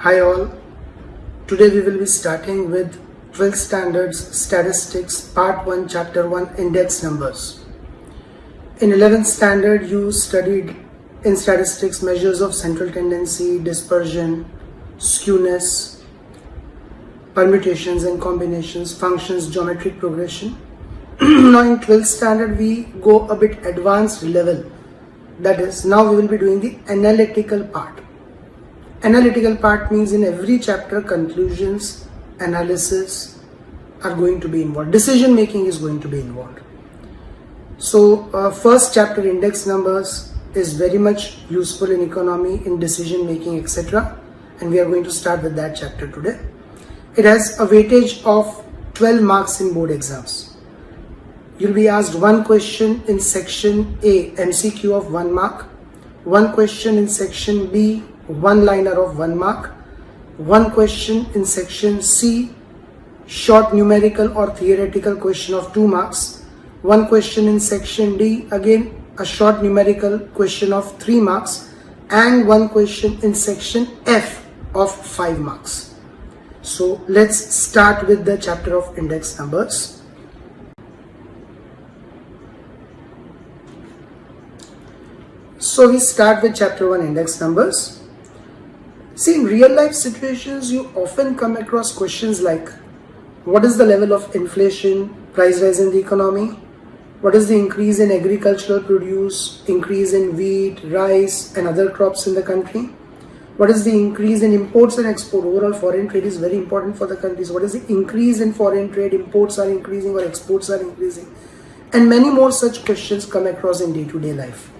Hi all, today we will be starting with 12th Standards Statistics Part 1 Chapter 1 Index Numbers. In 11th Standard you studied in statistics measures of central tendency, dispersion, skewness, permutations and combinations, functions, geometric progression. Now in 12th Standard we go a bit advanced level, that is now we will be doing the analytical part. Analytical part means in every chapter conclusions, analysis are going to be involved. Decision making is going to be involved. So first chapter index numbers is very much useful in economy, in decision making, etc. And we are going to start with that chapter today. It has a weightage of 12 marks in board exams. You'll be asked one question in section A, MCQ of 1 mark, one question in section B, one-liner of 1 mark, one question in section C, short numerical or theoretical question of 2 marks, one question in section D, again a short numerical question of 3 marks, and one question in section F of 5 marks. So let's start with the chapter of index numbers. So we start with chapter 1 index numbers. See, in real life situations, you often come across questions like, what is the level of inflation, price rise in the economy? What is the increase in agricultural produce, increase in wheat, rice and other crops in the country? What is the increase in imports and export? Overall foreign trade is very important for the countries. What is the increase in foreign trade? Imports are increasing or exports are increasing? And many more such questions come across in day-to-day life.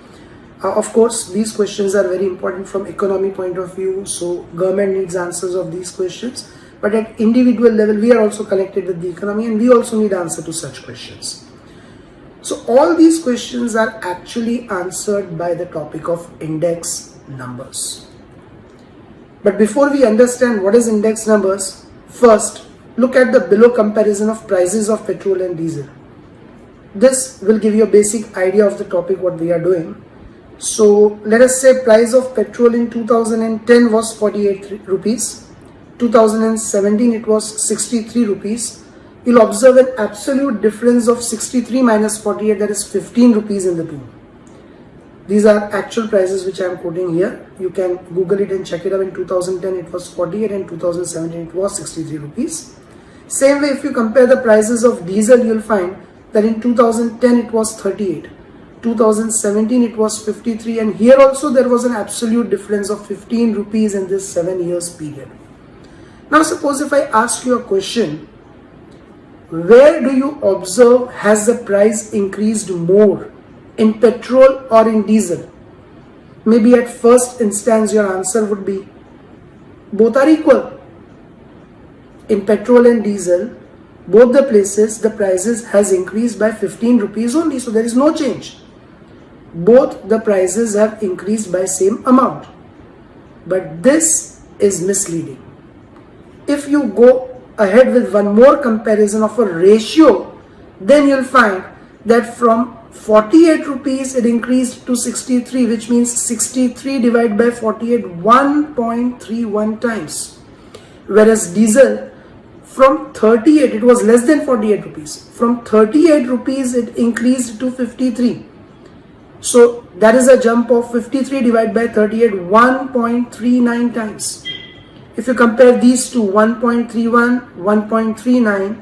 Of course, these questions are very important from economy point of view, so government needs answers of these questions. But at individual level, we are also connected with the economy and we also need answer to such questions. So all these questions are actually answered by the topic of index numbers. But before we understand what is index numbers, first look at the below comparison of prices of petrol and diesel. This will give you a basic idea of the topic what we are doing. So let us say price of petrol in 2010 was 48 rupees, 2017 it was 63 rupees. You'll observe an absolute difference of 63 minus 48, that is 15 rupees in the two. These are actual prices which I am quoting here. You can Google it and check it out. In 2010 it was 48 and 2017 it was 63 rupees. Same way, if you compare the prices of diesel, you'll find that in 2010 it was 38. 2017 it was 53, and here also there was an absolute difference of 15 rupees in this 7 years period. Now suppose if I ask you a question, where do you observe has the price increased more, in petrol or in diesel? Maybe at first instance your answer would be both are equal. In petrol and diesel, both the places the prices has increased by 15 rupees only, so there is no change. Both the prices have increased by same amount. But this is misleading. If you go ahead with one more comparison of a ratio, then you'll find that from 48 rupees it increased to 63, which means 63 divided by 48, 1.31 times. Whereas diesel, from 38, it was less than 48 rupees. From 38 rupees it increased to 53. So that is a jump of 53 divided by 38, 1.39 times. If you compare these two, 1.31, 1.39,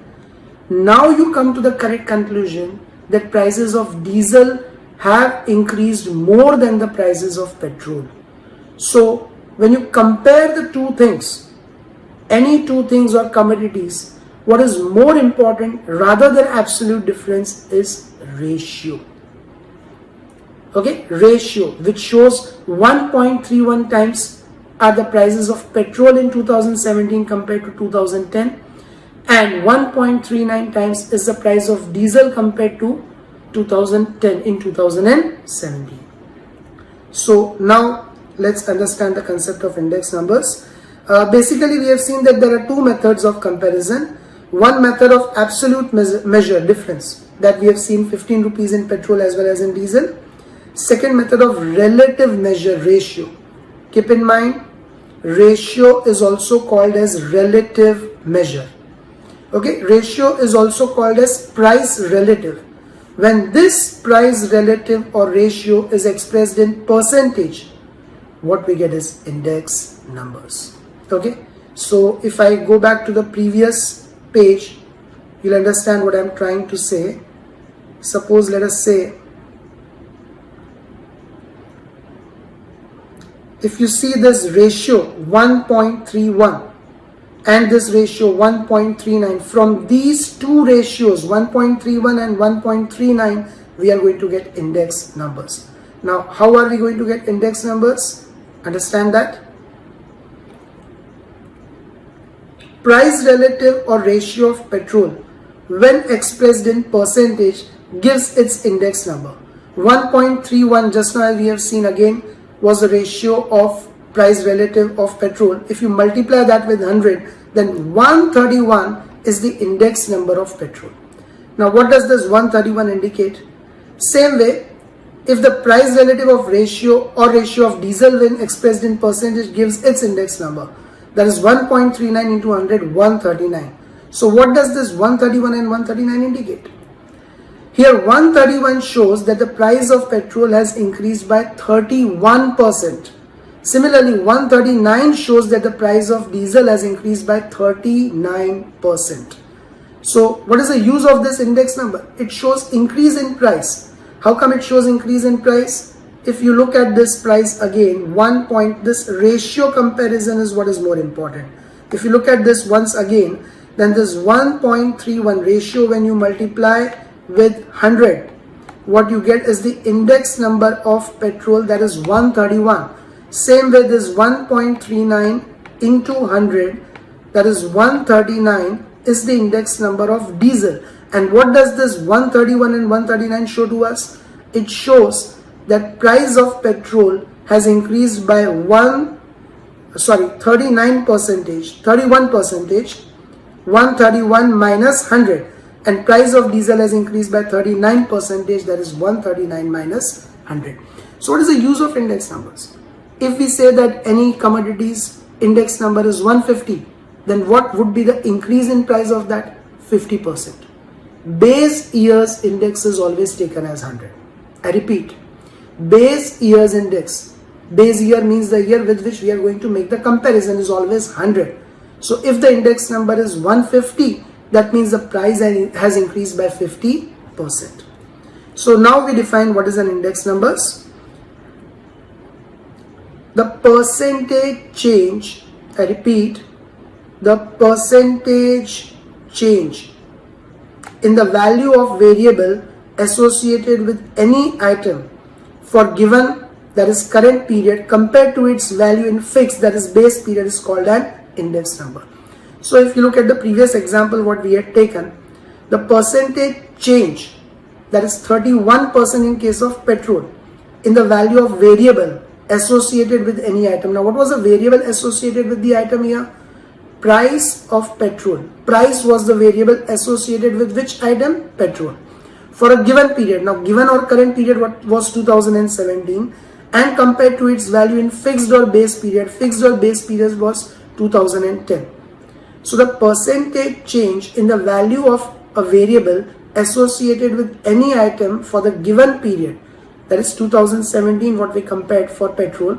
now you come to the correct conclusion that prices of diesel have increased more than the prices of petrol. So when you compare the two things, any two things or commodities, what is more important rather than absolute difference is ratio. Okay, ratio, which shows 1.31 times are the prices of petrol in 2017 compared to 2010, and 1.39 times is the price of diesel compared to 2010 in 2017. So now let's understand the concept of index numbers. Basically we have seen that there are two methods of comparison. One method of absolute measure difference, that we have seen 15 rupees in petrol as well as in diesel. Second method of relative measure ratio. Keep in mind, ratio is also called as relative measure. Okay, ratio is also called as price relative. When this price relative or ratio is expressed in percentage, what we get is index numbers. Okay, so if I go back to the previous page, you'll understand what I'm trying to say. Suppose, let us say, if you see this ratio 1.31 and this ratio 1.39, from these two ratios 1.31 and 1.39, we are going to get index numbers. Now, how are we going to get index numbers? Understand that? Price relative or ratio of petrol, when expressed in percentage, gives its index number. 1.31, just now we have seen again, was the ratio of price relative of petrol. If you multiply that with 100, then 131 is the index number of petrol. Now, what does this 131 indicate? Same way, if the price relative of ratio or ratio of diesel when expressed in percentage gives its index number, that is 1.39 into 100, 139. So what does this 131 and 139 indicate? Here 131 shows that the price of petrol has increased by 31%. Similarly, 139 shows that the price of diesel has increased by 39%. So what is the use of this index number? It shows increase in price. How come it shows increase in price? If you look at this price again, this ratio comparison is what is more important. If you look at this once again, then this 1.31 ratio, when you multiply with 100, what you get is the index number of petrol, that is 131. Same way, this 1.39 into 100, that is 139, is the index number of diesel. And what does this 131 and 139 show to us? It shows that price of petrol has increased by 31%, 131 minus 100, and price of diesel has increased by 39%, that is 139 minus 100. So what is the use of index numbers? If we say that any commodity's index number is 150, then what would be the increase in price of that? 50%. Base year's index is always taken as 100. I repeat, base year's index, base year means the year with which we are going to make the comparison, is always 100. So if the index number is 150, that means the price has increased by 50%. So now we define what is an index numbers. The percentage change, I repeat, the percentage change in the value of variable associated with any item for given, that is current period, compared to its value in fixed, that is base period, is called an index number. So if you look at the previous example what we had taken, the percentage change, that is 31% in case of petrol, in the value of variable associated with any item. Now what was the variable associated with the item here? Price of petrol. Price was the variable associated with which item? Petrol. For a given period. Now given or current period what was 2017, and compared to its value in fixed or base period. Fixed or base period was 2010. So the percentage change in the value of a variable associated with any item for the given period, that is 2017 what we compared for petrol,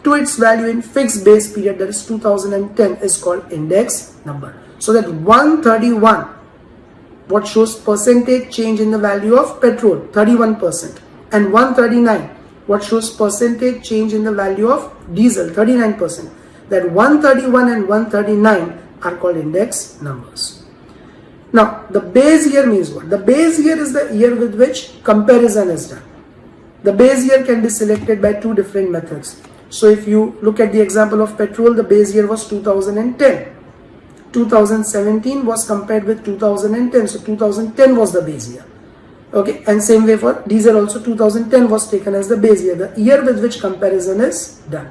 to its value in fixed base period, that is 2010, is called index number. So that 131, what shows percentage change in the value of petrol, 31%, and 139, what shows percentage change in the value of diesel, 39%. That 131 and 139 are called index numbers. Now the base year means what? The base year is the year with which comparison is done. The base year can be selected by two different methods. So if you look at the example of petrol, the base year was 2010. 2017 was compared with 2010. So 2010 was the base year. Okay, and same way for diesel also, 2010 was taken as the base year, the year with which comparison is done.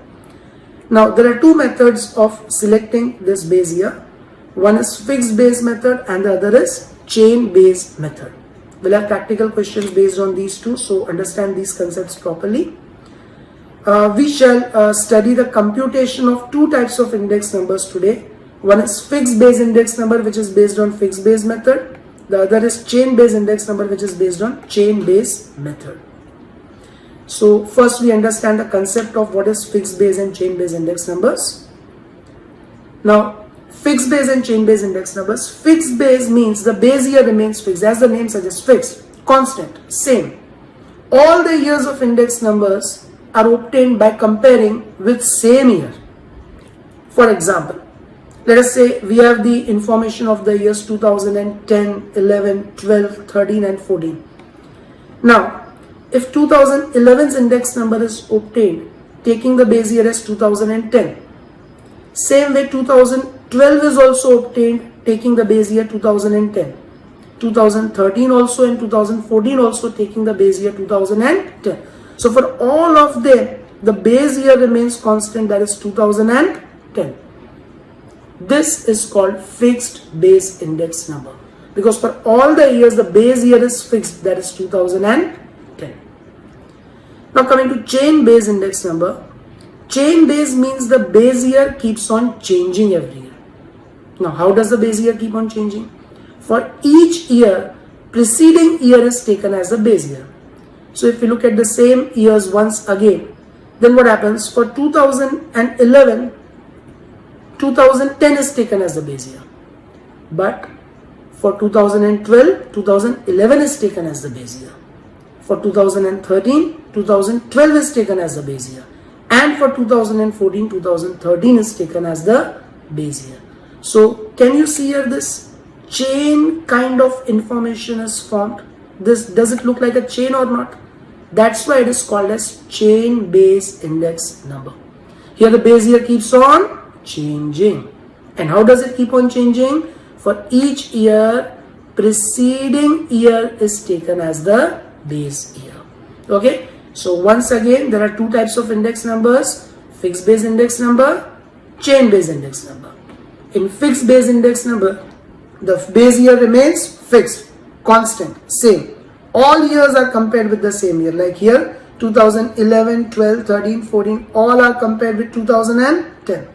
Now there are two methods of selecting this base year. One is fixed base method and the other is chain base method. We'll have practical questions based on these two, so understand these concepts properly. we shall study the computation of two types of index numbers today. One is fixed base index number, which is based on fixed base method. The other is chain base index number, which is based on chain base method. So first we understand the concept of what is fixed base and chain base index numbers. Now, fixed base and chain base index numbers. Fixed base means the base year remains fixed, as the name suggests, fixed, constant, same. All the years of index numbers are obtained by comparing with same year. For example, let us say we have the information of the years 2010, 11, 12, 13 and 14. Now, if 2011's index number is obtained taking the base year as 2010, same way 2012 is also obtained taking the base year 2010, 2013 also and 2014 also taking the base year 2010. So for all of them, the base year remains constant, that is 2010. This is called fixed base index number, because for all the years the base year is fixed, that is 2010. Now coming to chain base index number. Chain base means the base year keeps on changing every year. Now how does the base year keep on changing? For each year, preceding year is taken as the base year. So if you look at the same years once again, then what happens? For 2011, 2010 is taken as the base year. But for 2012, 2011 is taken as the base year. For 2013, 2012 is taken as the base year. And for 2014, 2013 is taken as the base year. So can you see here this chain kind of information is formed? Does it look like a chain or not? That's why it is called as chain base index number. Here the base year keeps on changing. And how does it keep on changing? For each year, preceding year is taken as the base year. Okay, so once again there are two types of index numbers: fixed base index number, chain base index number. In fixed base index number, the base year remains fixed, constant, same. All years are compared with the same year. Like here 2011, 12, 13, 14 all are compared with 2010.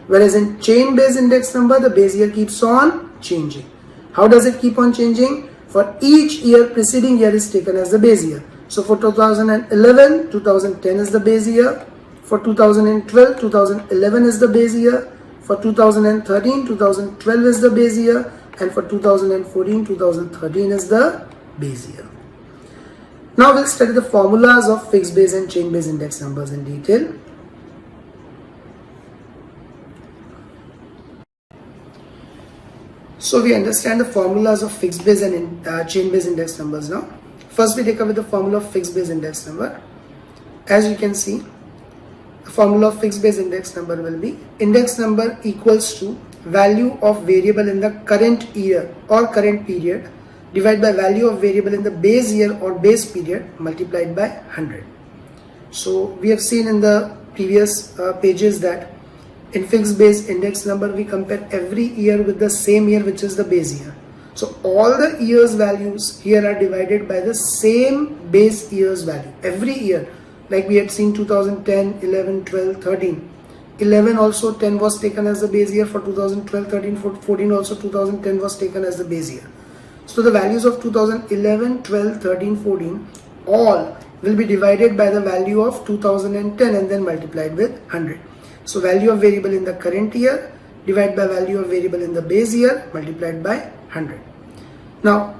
Whereas in chain base index number, the base year keeps on changing. How does it keep on changing? For each year, preceding year is taken as the base year. So for 2011, 2010 is the base year. For 2012, 2011 is the base year. For 2013, 2012 is the base year. And for 2014, 2013 is the base year. Now we'll study the formulas of fixed base and chain base index numbers in detail. So we understand the formulas of fixed base and chain base index numbers now. First we take up with the formula of fixed base index number. As you can see, the formula of fixed base index number will be index number equals to value of variable in the current year or current period divided by value of variable in the base year or base period multiplied by 100. So we have seen in the previous pages that in fixed base index number we compare every year with the same year, which is the base year. So all the years values here are divided by the same base year's value every year. Like we had seen 2010, 11, 12, 13. 11 also 10 was taken as the base year. For 2012, 13, 14 also 2010 was taken as the base year. So the values of 2011, 12, 13, 14 all will be divided by the value of 2010 and then multiplied with 100. So value of variable in the current year divided by value of variable in the base year multiplied by 100. Now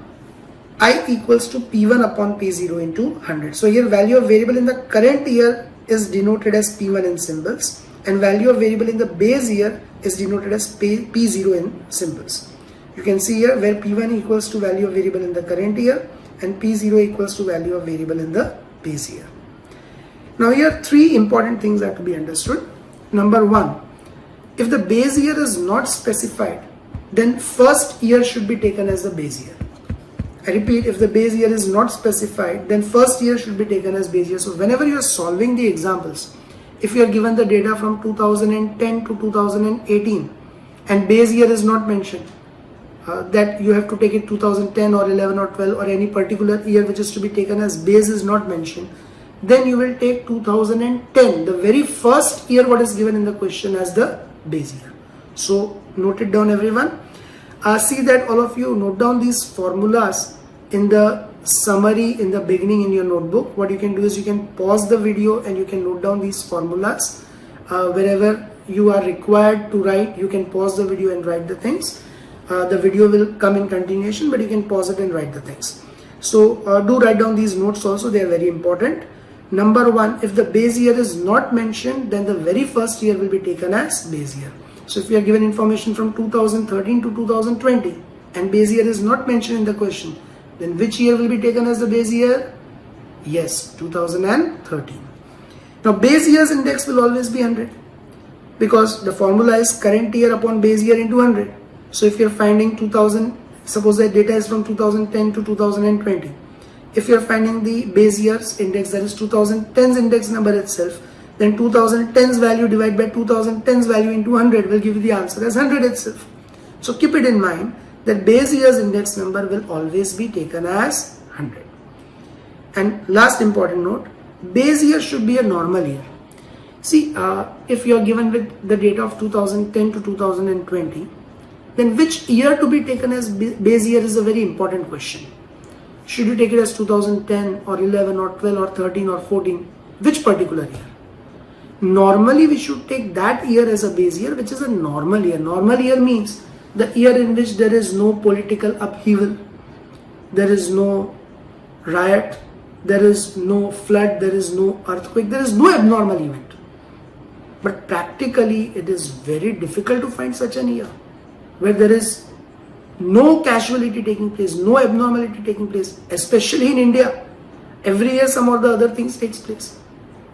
I equals to P1 upon P0 into 100. So here value of variable in the current year is denoted as P1 in symbols and value of variable in the base year is denoted as P0 in symbols. You can see here where P1 equals to value of variable in the current year and P0 equals to value of variable in the base year. Now here three important things are to be understood. Number one, if the base year is not specified, then first year should be taken as the base year. I repeat, if the base year is not specified, then first year should be taken as base year. So whenever you are solving the examples, if you are given the data from 2010 to 2018 and base year is not mentioned, that you have to take it 2010 or 11 or 12 or any particular year which is to be taken as base is not mentioned, then you will take 2010, the very first year what is given in the question as the base year. So note it down everyone. See that all of you note down these formulas in the summary in the beginning in your notebook. What you can do is you can pause the video and you can note down these formulas. Wherever you are required to write, you can pause the video and write the things. The video will come in continuation, but you can pause it and write the things. So do write down these notes also, they are very important. Number one, if the base year is not mentioned, then the very first year will be taken as base year. So if you are given information from 2013 to 2020 and base year is not mentioned in the question, then which year will be taken as the base year? Yes, 2013. Now base year's index will always be 100 because the formula is current year upon base year into 100. So if you are finding 2000, suppose the data is from 2010 to 2020. If you are finding the base year's index, that is 2010's index number itself, then 2010's value divided by 2010's value into 100 will give you the answer as 100 itself. So keep it in mind that base year's index number will always be taken as 100. And last important note, base year should be a normal year. See, if you are given with the data of 2010 to 2020, then which year to be taken as base year is a very important question. Should you take it as 2010 or 11 or 12 or 13 or 14? Which particular year? Normally we should take that year as a base year, which is a normal year. Normal year means the year in which there is no political upheaval, there is no riot, there is no flood, there is no earthquake, there is no abnormal event. But practically it is very difficult to find such an year where there is no casualty taking place, no abnormality taking place, especially in India. Every year some or the other things takes place.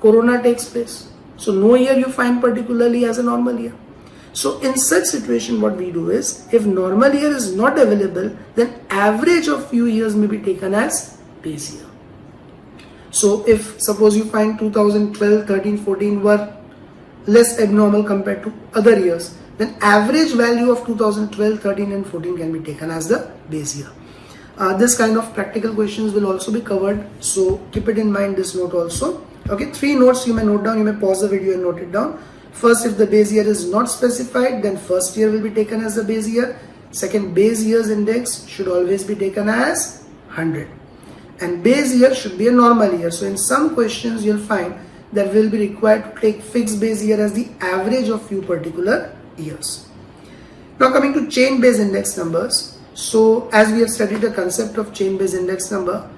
Corona takes place. So no year you find particularly as a normal year. So in such situation what we do is, if normal year is not available, then average of few years may be taken as base year. So if suppose you find 2012, 13, 14 were less abnormal compared to other years, then average value of 2012, 13 and 14 can be taken as the base year. This kind of practical questions will also be covered, so keep it in mind, this note also. Okay, 3 notes you may note down, you may pause the video and note it down. First, if the base year is not specified, then first year will be taken as the base year. Second, base year's index should always be taken as 100. And base year should be a normal year. So in some questions you'll find that will be required to take fixed base year as the average of few particular years. Now coming to chain based index numbers. So as we have studied the concept of chain based index number,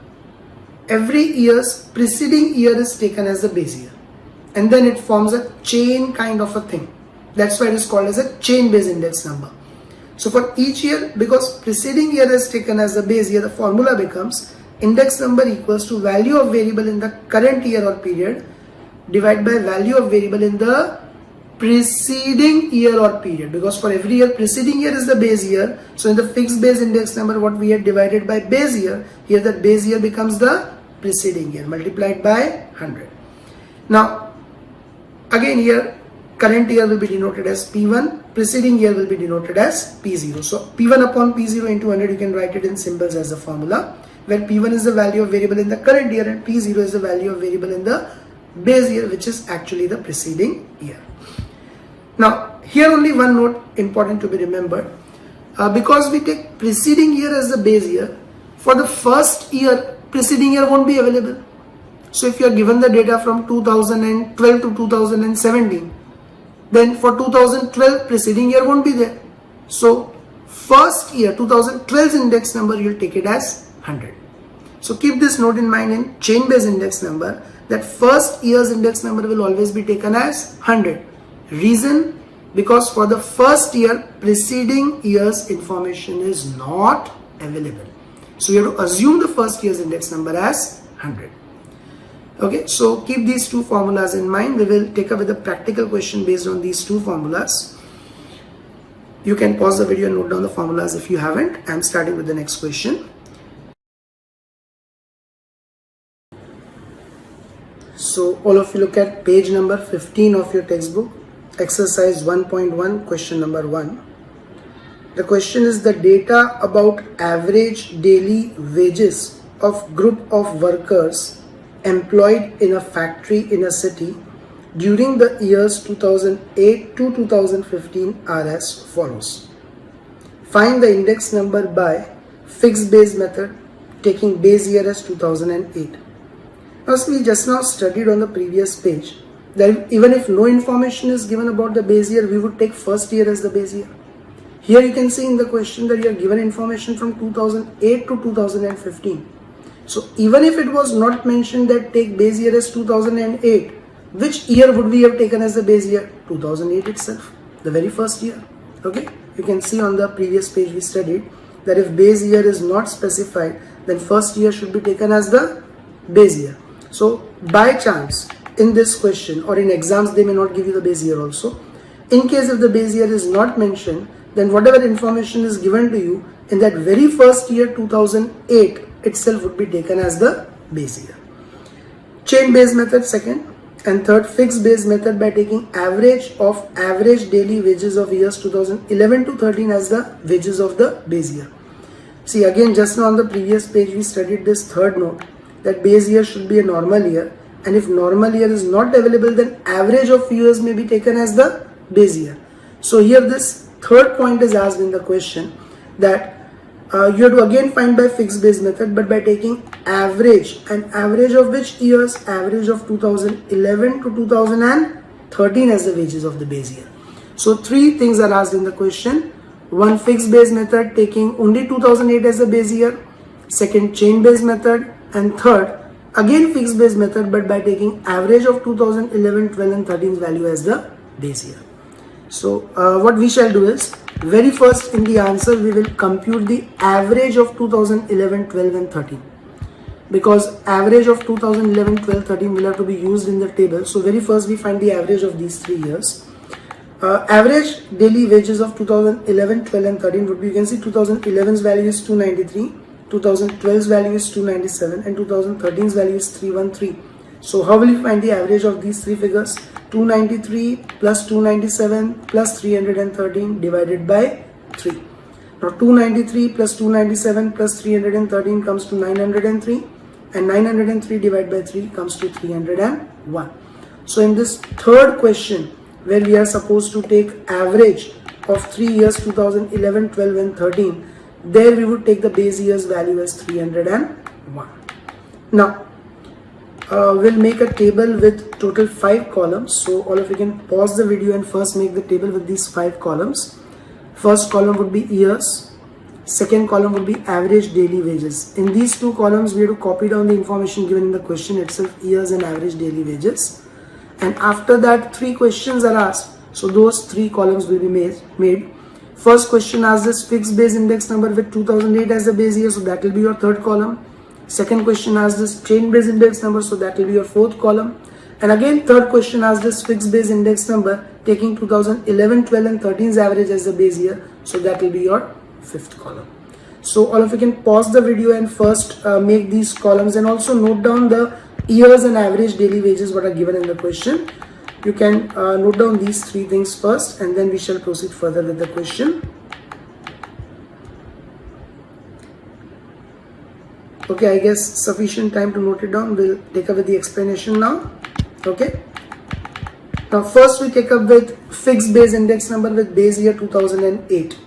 every year's preceding year is taken as the base year and then it forms a chain kind of a thing. That's why it is called as a chain based index number. So for each year, because preceding year is taken as the base year, the formula becomes index number equals to value of variable in the current year or period divided by value of variable in the preceding year or period, because for every year preceding year is the base year. So in the fixed base index number what we had divided by base year, here that base year becomes the preceding year multiplied by 100. Now again here current year will be denoted as P1, preceding year will be denoted as P0. So P1 upon P0 into 100 you can write it in symbols as a formula, where P1 is the value of variable in the current year and P0 is the value of variable in the base year, which is actually the preceding year. Now here only one note important to be remembered, because we take preceding year as the base year, for the first year preceding year won't be available. So if you are given the data from 2012 to 2017, then for 2012 preceding year won't be there. So first year 2012's index number you will take it as 100. So keep this note in mind in chain based index number, that first year's index number will always be taken as 100. Reason? Because for the first year preceding year's information is not available. So you have to assume the first year's index number as 100. Okay, so keep these two formulas in mind. We will take up with a practical question based on these two formulas. You can pause the video and note down the formulas if you haven't. I am starting with the next question. So all of you look at page number 15 of your textbook, exercise 1.1, question number 1. The question is the data about average daily wages of group of workers employed in a factory in a city during the years 2008 to 2015 are as follows. Find the index number by fixed base method taking base year as 2008. As we just now studied on the previous page, that even if no information is given about the base year, we would take first year as the base year. Here you can see in the question that you are given information from 2008 to 2015. So even if it was not mentioned that take base year as 2008, which year would we have taken as the base year? 2008 itself, the very first year. Okay, you can see on the previous page we studied that if base year is not specified, then first year should be taken as the base year. So by chance in this question or in exams they may not give you the base year also. In case if the base year is not mentioned, then whatever information is given to you in that very first year 2008 itself would be taken as the base year. Chain base method second, and third, fixed base method by taking average of average daily wages of years 2011 to 13 as the wages of the base year. See again, just now on the previous page we studied this third note that base year should be a normal year, and if normal year is not available, then average of years may be taken as the base year. So here this third point is asked in the question that you have to again find by fixed base method, but by taking average, and average of which years? Average of 2011 to 2013 as the wages of the base year. So three things are asked in the question. One, fixed base method taking only 2008 as the base year. Second, chain base method. And third, again fixed base method, but by taking average of 2011, 12 and 13's value as the base year. So what we shall do is, very first in the answer we will compute the average of 2011, 12 and 13, because average of 2011, 12, 13 will have to be used in the table. So very first we find the average of these 3 years. Average daily wages of 2011, 12 and 13 would be, you can see 2011's value is 293, 2012's value is 297 and 2013's value is 313. So how will you find the average of these three figures? 293 plus 297 plus 313 divided by 3. Now 293 plus 297 plus 313 comes to 903, and 903 divided by 3 comes to 301. So in this third question, where we are supposed to take average of 3 years 2011, 12 and 13, there we would take the base year's value as 301. Now we'll make a table with total 5 columns. So all of you can pause the video and first make the table with these 5 columns. First column would be years, second column would be average daily wages. In these 2 columns we have to copy down the information given in the question itself, years and average daily wages. And after that 3 questions are asked, so those 3 columns will be made. First question asks this fixed base index number with 2008 as the base year, so that will be your third column. Second question asks this chain base index number, so that will be your fourth column. And again third question asks this fixed base index number taking 2011, 12 and 13's average as the base year, so that will be your fifth column. So all of you can pause the video and first make these columns, and also note down the years and average daily wages what are given in the question. You can note down these 3 things first, and then we shall proceed further with the question. Okay, I guess sufficient time to note it down. We'll take up with the explanation now. Okay. Now first we take up with fixed base index number with base year 2008.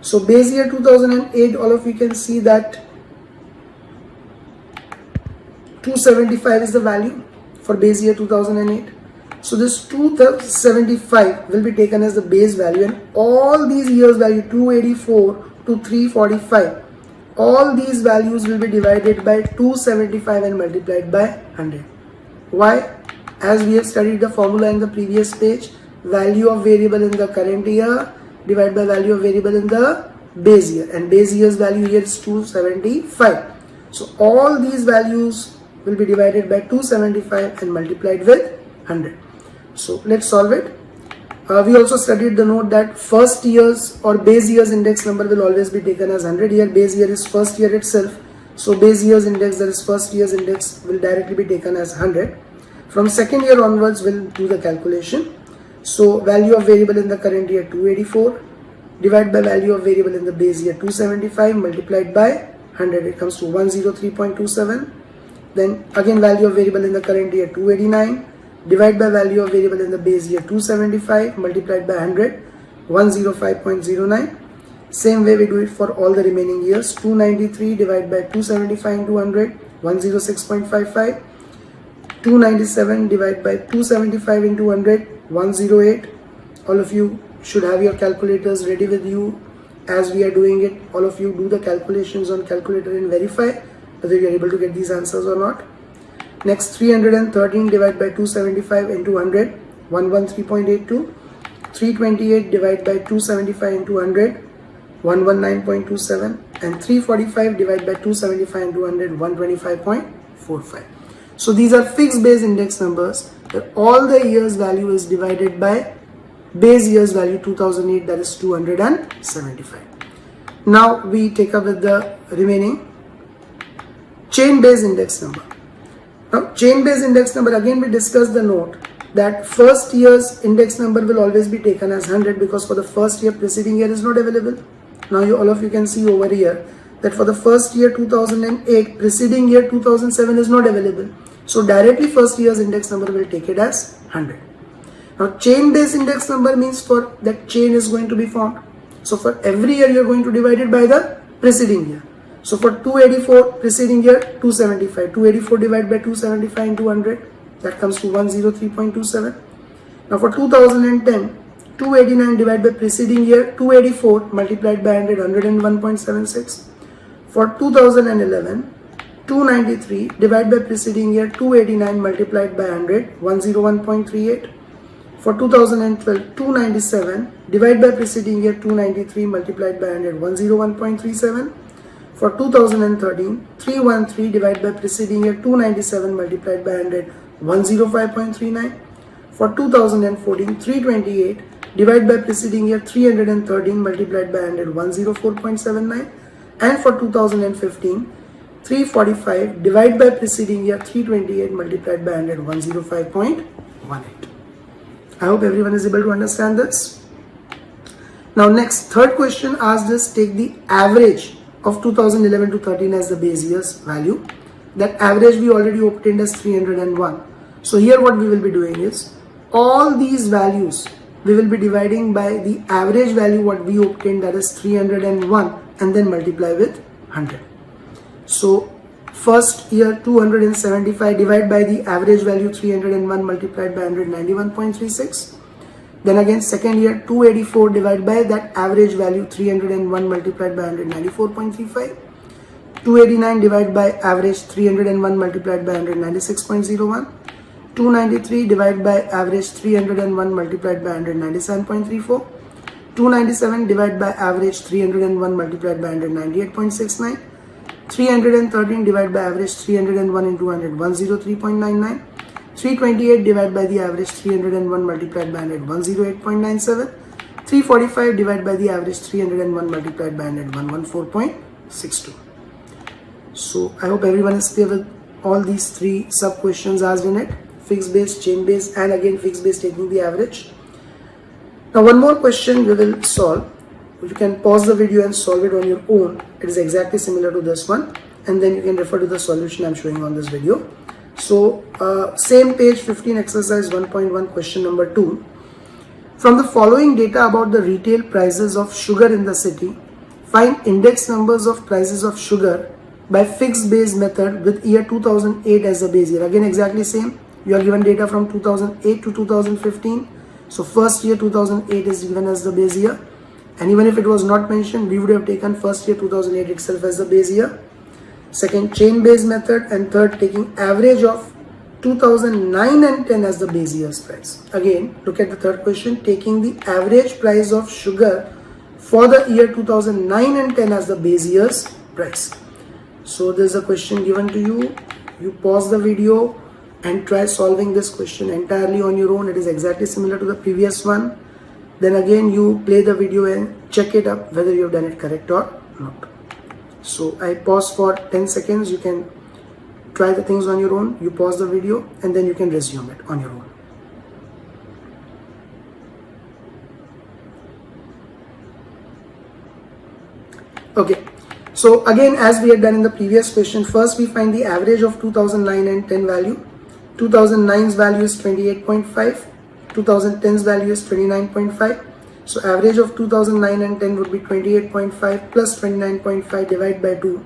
So base year 2008, all of you can see that 275 is the value for base year 2008. So this 275 will be taken as the base value, and all these years value 284 to 345, all these values will be divided by 275 and multiplied by 100. Why? As we have studied the formula in the previous page, value of variable in the current year divided by value of variable in the base year, and base year's value here is 275. So all these values will be divided by 275 and multiplied with 100. So let's solve it. We also studied the note that first year's or base year's index number will always be taken as 100. Here base year is first year itself, so base year's index, that is first year's index, will directly be taken as 100. From second year onwards we'll do the calculation. So value of variable in the current year 284 divided by value of variable in the base year 275 multiplied by 100, it comes to 103.27. Then again value of variable in the current year 289, divide by value of variable in the base year 275, multiplied by 100, 105.09. Same way we do it for all the remaining years. 293 divided by 275 into 100, 106.55. 297 divided by 275 into 100, 108. All of you should have your calculators ready with you as we are doing it. All of you do the calculations on calculator and verify whether you are able to get these answers or not. Next, 313 divided by 275 into 100, 113.82. 328 divided by 275 into 100, 119.27. And 345 divided by 275 into 100, 125.45. So these are fixed base index numbers where all the years value is divided by base year's value 2008, that is 275. Now we take up with the remaining chain base index number. Now chain base index number, again we discussed the note that first year's index number will always be taken as 100 because for the first year preceding year is not available. Now all of you can see over here that for the first year 2008 preceding year 2007 is not available. So directly first year's index number will take it as 100. Now chain base index number means for that chain is going to be formed. So for every year you are going to divide it by the preceding year. So for 284 preceding year 275, 284 divided by 275 into 100, that comes to 103.27. Now for 2010, 289 divided by preceding year 284 multiplied by 100, 101.76. For 2011, 293 divided by preceding year 289 multiplied by 100, 101.38. For 2012, 297 divided by preceding year 293 multiplied by 100, 101.37. For 2013, 313 divided by preceding year 297 multiplied by 100, 105.39. For 2014, 328 divided by preceding year 313 multiplied by 100, 104.79. And for 2015, 345 divided by preceding year 328 multiplied by 100, 105.18. I hope everyone is able to understand this. Now next, third question asked us take the average of 2011 to 13 as the base year's value. That average we already obtained as 301. So here what we will be doing is all these values we will be dividing by the average value what we obtained, that is 301, and then multiply with 100. So first year 275 divided by the average value 301 multiplied by 100, 91.36. Then again second year 284 divided by that average value 301 multiplied by 100, 94.35. 289 divided by average 301 multiplied by 100, 96.01. 293 divided by average 301 multiplied by 100, 97.34. 297 divided by average 301 multiplied by 100, 98.69. 313 divided by average 301 into 100, 103.99. 328 divided by the average 301 multiplied by 100, 108.97. 345 divided by the average 301 multiplied by 100, 114.62. So I hope everyone is clear with all these three sub questions asked in it: fixed base, chain base, and again fixed base taking the average. Now one more question we will solve. You can pause the video and solve it on your own. It is exactly similar to this one, and then you can refer to the solution I am showing on this video. So same page 15, exercise 1.1, question number 2. From the following data about the retail prices of sugar in the city, find index numbers of prices of sugar by fixed base method with year 2008 as the base year. Again exactly same. You are given data from 2008 to 2015. So first year 2008 is given as the base year. And even if it was not mentioned, we would have taken first year 2008 itself as the base year. Second, chain base method. And third, taking average of 2009 and 10 as the base year's price. Again, look at the third question, taking the average price of sugar for the year 2009 and 10 as the base year's price. So there is a question given to you. You pause the video and try solving this question entirely on your own. It is exactly similar to the previous one. Then again you play the video and check it up whether you have done it correct or not. So I pause for 10 seconds. You can try the things on your own. You pause the video and then you can resume it on your own. Okay, So again, as we had done in the previous question, first we find the average of 2009 and 10 value. 2009's value is 28.5, 2010's value is 29.5. So average of 2009 and 10 would be 28.5 plus 29.5 divided by 2,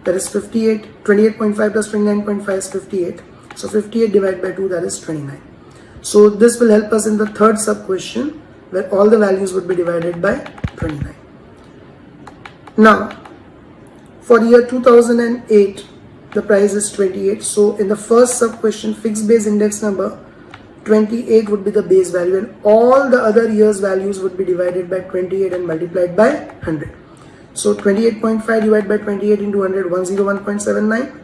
that is 58. 28.5 plus 29.5 is 58. So 58 divided by 2, that is 29. So this will help us in the third sub question where all the values would be divided by 29. Now, for the year 2008, the price is 28. So in the first sub question, fixed base index number 28 would be the base value, and all the other years' values would be divided by 28 and multiplied by 100. So 28.5 divided by 28 into 100, 101.79.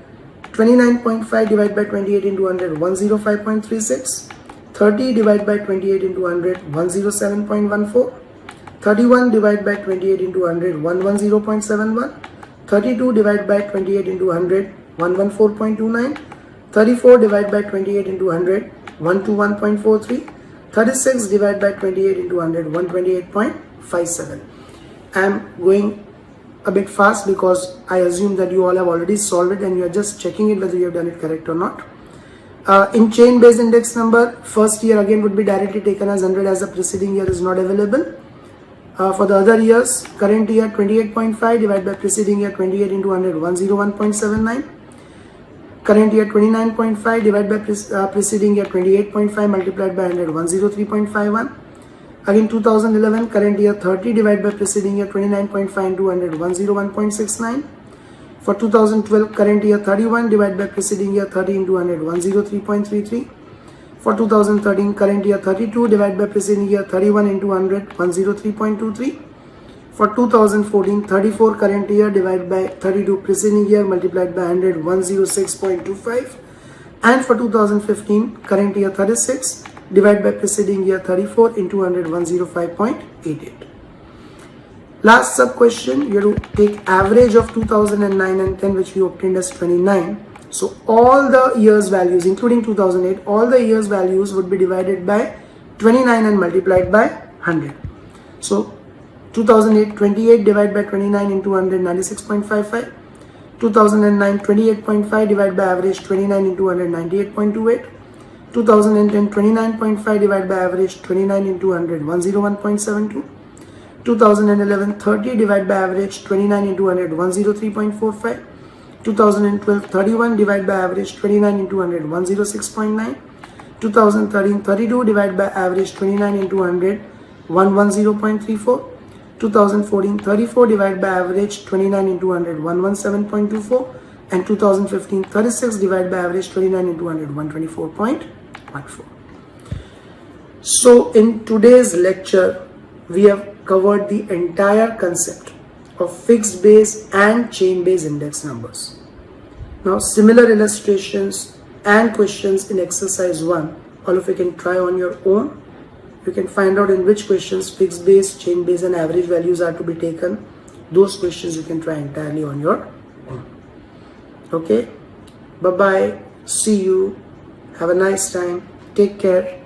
29.5 divided by 28 into 100, 105.36. 30 divided by 28 into 100, 107.14. 31 divided by 28 into 100, 110.71. 32 divided by 28 into 100, 114.29. 34 divided by 28 into 100, 121.43. 36 divided by 28 into 100, 128.57. I am going a bit fast because I assume that you all have already solved it and you are just checking it whether you have done it correct or not. In chain based index number, first year again would be directly taken as 100 as the preceding year is not available. For the other years, current year 28.5 divided by preceding year 28 into 100, 101.79. Current year 29.5 divided by preceding year 28.5 multiplied by 100, 103.51. Again 2011, current year 30 divided by preceding year 29.5 into 100, 101.69. For 2012, current year 31 divided by preceding year 30 into 100, 103.33. For 2013, current year 32 divided by preceding year 31 into 100, 103.23. For 2014, 34 current year divided by 32 preceding year multiplied by 100, 106.25. And for 2015, current year 36 divided by preceding year 34 into 100, 105.88. Last sub question, you have to take average of 2009 and 10, which we obtained as 29. So all the years values, including 2008, all the years values would be divided by 29 and multiplied by 100. So 2008, 28 divided by 29 into 100, 96.55. 2009, 28.5 divided by average 29 into 100, 98.28. 2010, 29.5 divided by average 29 into 100, 101.72. 2011, 30 divided by average 29 into 100, 103.45. 2012, 31 divided by average 29 into 100, 106.9. 2013, 32 divided by average 29 into 100, 110.34. 2014, 34 divided by average 29 into 100, 117.24. And 2015, 36 divided by average 29 into 100, 124.14. So in today's lecture, we have covered the entire concept of fixed base and chain base index numbers. Now similar illustrations and questions in exercise 1, all of you can try on your own. You can find out in which questions fixed base, chain base and average values are to be taken. Those questions you can try entirely on your own. Okay, bye bye, see you, have a nice time, take care.